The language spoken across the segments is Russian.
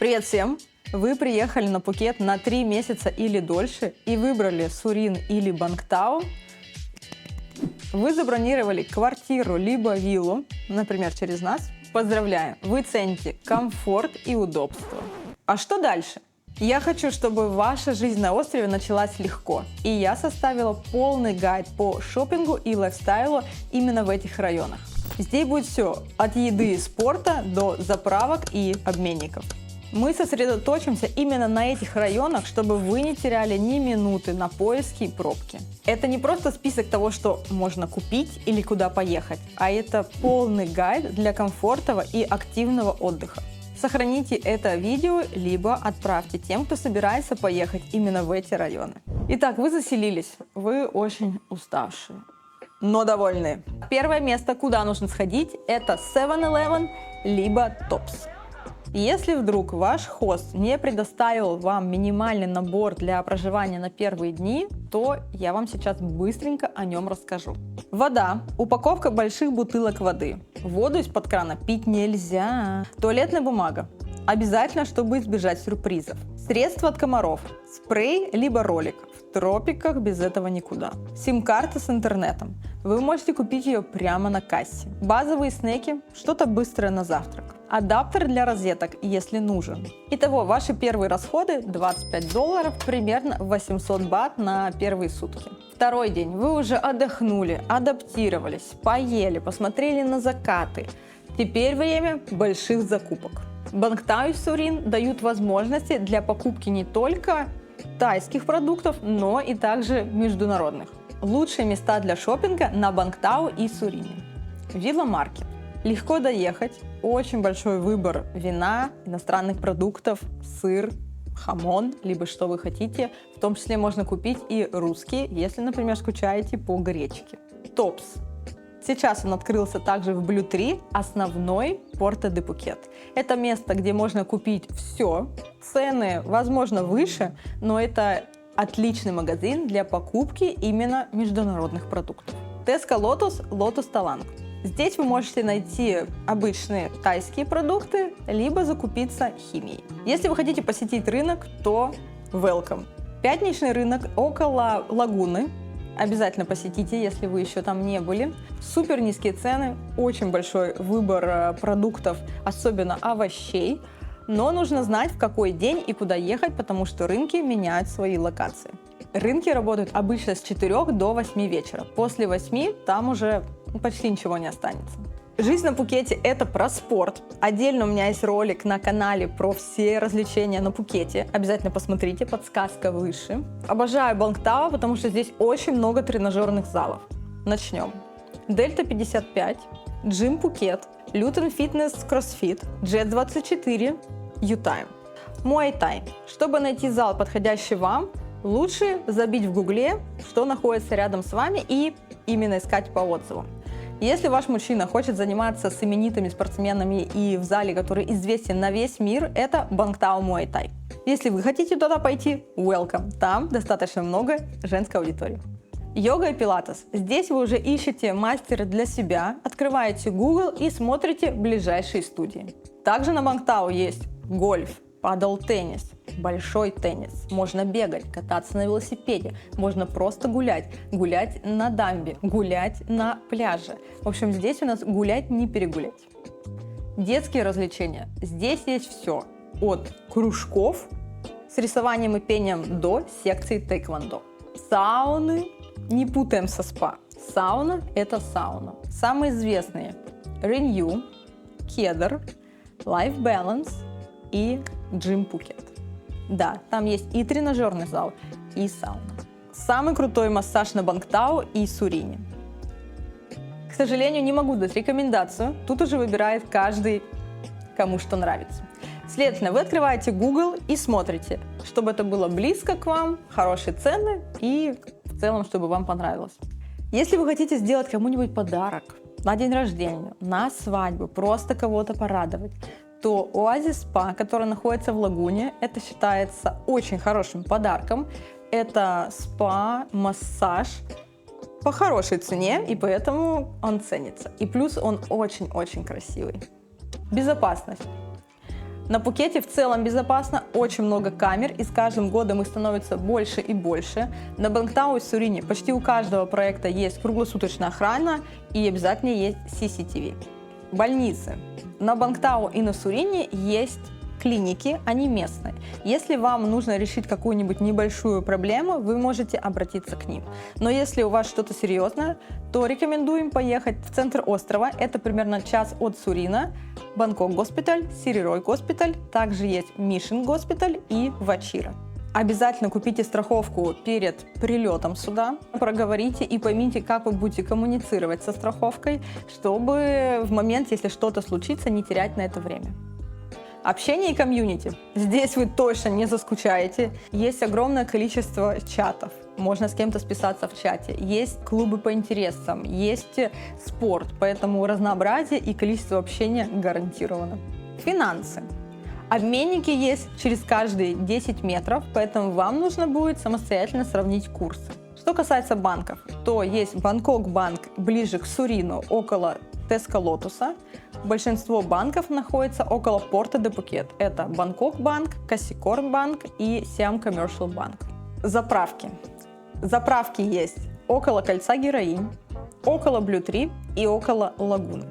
Привет всем! Вы приехали на Пхукет на 3 месяца или дольше и выбрали Сурин или Бангтао. Вы забронировали квартиру либо виллу, например, через нас. Поздравляю! Вы цените комфорт и удобство. А что дальше? Я хочу, чтобы ваша жизнь на острове началась легко. И я составила полный гайд по шопингу и лайфстайлу именно в этих районах. Здесь будет все от еды и спорта до заправок и обменников. Мы сосредоточимся именно на этих районах, чтобы вы не теряли ни минуты на поиски и пробки. Это не просто список того, что можно купить или куда поехать, а это полный гайд для комфортного и активного отдыха. Сохраните это видео, либо отправьте тем, кто собирается поехать именно в эти районы. Итак, вы заселились, вы очень уставшие, но довольны. Первое место, куда нужно сходить, это 7-Eleven, либо Tops. Если вдруг ваш хост не предоставил вам минимальный набор для проживания на первые дни, то я вам сейчас быстренько о нем расскажу. Вода. Упаковка больших бутылок воды. Воду из-под крана пить нельзя. Туалетная бумага. Обязательно, чтобы избежать сюрпризов. Средства от комаров. Спрей либо ролик. В тропиках без этого никуда. Сим-карта с интернетом. Вы можете купить ее прямо на кассе. Базовые снеки, что-то быстрое на завтрак. Адаптер для розеток, если нужен. Итого, ваши первые расходы $25, примерно 800 бат на первые сутки. Второй день. Вы уже отдохнули, адаптировались, поели, посмотрели на закаты. Теперь время больших закупок. Бангтао и Сурин дают возможности для покупки не только тайских продуктов, но и также международных. Лучшие места для шопинга на Бангтао и Сурине. Вилла Маркет. Легко доехать, очень большой выбор вина, иностранных продуктов, сыр, хамон, либо что вы хотите. В том числе можно купить и русские, если, например, скучаете по гречке. Топс. Сейчас он открылся также в Blue Tree, основной Порто де Пхукет. Это место, где можно купить все. Цены, возможно, выше, но это отличный магазин для покупки именно международных продуктов. Tesco Lotus, Lotus Talang. Здесь вы можете найти обычные тайские продукты, либо закупиться химией. Если вы хотите посетить рынок, то welcome. Пятничный рынок около лагуны. Обязательно посетите, если вы еще там не были. Супер низкие цены, очень большой выбор продуктов, особенно овощей. Но нужно знать, в какой день и куда ехать, потому что рынки меняют свои локации. Рынки работают обычно с 4 до 8 вечера. После 8 там уже почти ничего не останется. Жизнь на Пхукете – это про спорт. Отдельно у меня есть ролик на канале про все развлечения на Пхукете. Обязательно посмотрите, подсказка выше. Обожаю Бангтао, потому что здесь очень много тренажерных залов. Начнем. Дельта 55, Джим Пхукет, Лютен Фитнес Кроссфит, Джет 24, Ютайм. Муай Тай. Чтобы найти зал, подходящий вам, лучше забить в гугле, что находится рядом с вами, и именно искать по отзывам. Если ваш мужчина хочет заниматься с именитыми спортсменами и в зале, который известен на весь мир, это Бангтао Муай Тай. Если вы хотите туда пойти, welcome. Там достаточно много женской аудитории. Йога и пилатес. Здесь вы уже ищете мастера для себя, открываете Google и смотрите ближайшие студии. Также на Бангтао есть гольф, падл-теннис, большой теннис. Можно бегать, кататься на велосипеде, можно просто гулять, гулять на дамбе, гулять на пляже. В общем, здесь у нас гулять не перегулять. Детские развлечения. Здесь есть все. От кружков с рисованием и пением до секции тэквондо. Сауны. Не путаем со спа. Сауна – это сауна. Самые известные – Renew, Кедр, Life Balance и Джим Пхукет. Да, там есть и тренажерный зал, и сауна. Самый крутой массаж на Бангтао и Сурине. К сожалению, не могу дать рекомендацию. Тут уже выбирает каждый, кому что нравится. Следовательно, вы открываете Google и смотрите, чтобы это было близко к вам, хорошие цены и в целом, чтобы вам понравилось. Если вы хотите сделать кому-нибудь подарок на день рождения, на свадьбу, просто кого-то порадовать, то Оазис Спа, который находится в Лагуне, это считается очень хорошим подарком. Это спа, массаж по хорошей цене, и поэтому он ценится. И плюс он очень-очень красивый. Безопасность. На Пхукете в целом безопасно, очень много камер, и с каждым годом их становится больше и больше. На Бангтау и Сурине почти у каждого проекта есть круглосуточная охрана и обязательно есть CCTV. Больницы. На Бангтау и на Сурине есть клиники, они местные. Если вам нужно решить какую-нибудь небольшую проблему, вы можете обратиться к ним. Но если у вас что-то серьезное, то рекомендуем поехать в центр острова. Это примерно час от Сурина. Бангкок Госпиталь, Сирирой Госпиталь, также есть Мишин Госпиталь и Вачира. Обязательно купите страховку перед прилетом сюда, проговорите и поймите, как вы будете коммуницировать со страховкой, чтобы в момент, если что-то случится, не терять на это время. Общение и комьюнити. Здесь вы точно не заскучаете. Есть огромное количество чатов. Можно с кем-то списаться в чате. Есть клубы по интересам, есть спорт. Поэтому разнообразие и количество общения гарантировано. Финансы. Обменники есть через каждые 10 метров, поэтому вам нужно будет самостоятельно сравнить курсы. Что касается банков, то есть Бангкок банк ближе к Сурину, около Теска Лотуса. Большинство банков находится около порта де Пхукет. Это Бангкок банк, Кассикорн банк и Siam Commercial банк. Заправки. Заправки есть около кольца Героинь, около Blue Tree и около Лагуны.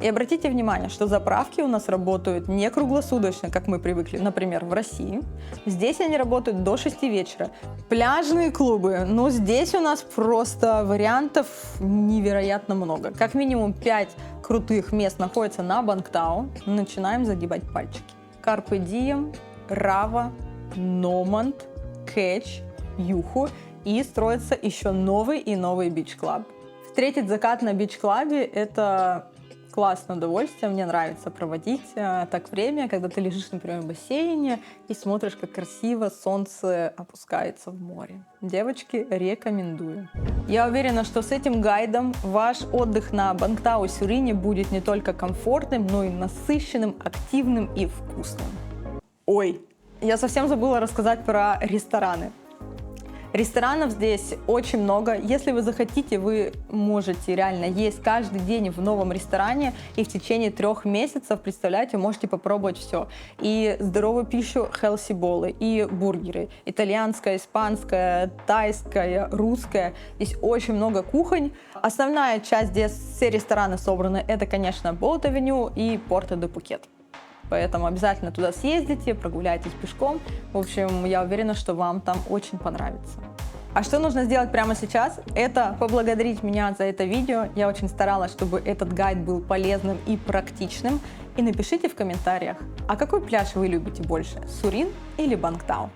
И обратите внимание, что заправки у нас работают не круглосуточно, как мы привыкли, например, в России. Здесь они работают до 6 вечера. Пляжные клубы, но здесь у нас просто вариантов невероятно много. Как минимум 5 крутых мест находится на Бангтау. Начинаем загибать пальчики. Carpe Diem, Рава, Номанд, Кэтч, Юху. И строится еще новый и новый бич-клаб. Встретить закат на бич-клабе – это классное удовольствие, мне нравится проводить так время, когда ты лежишь, например, в бассейне и смотришь, как красиво солнце опускается в море. Девочки, рекомендую. Я уверена, что с этим гайдом ваш отдых на Бангтау и Сурине будет не только комфортным, но и насыщенным, активным и вкусным. Ой, я совсем забыла рассказать про рестораны. Ресторанов здесь очень много. Если вы захотите, вы можете реально есть каждый день в новом ресторане и в течение 3 месяцев, представляете, можете попробовать все. И здоровую пищу, хелси-болы, и бургеры. Итальянская, испанская, тайская, русская. Здесь очень много кухонь. Основная часть, где все рестораны собраны, это, конечно, Боут-авеню и Порто де Пхукет. Поэтому обязательно туда съездите, прогуляйтесь пешком. В общем, я уверена, что вам там очень понравится. А что нужно сделать прямо сейчас? Это поблагодарить меня за это видео. Я очень старалась, чтобы этот гайд был полезным и практичным. И напишите в комментариях, а какой пляж вы любите больше, Сурин или Бангтау?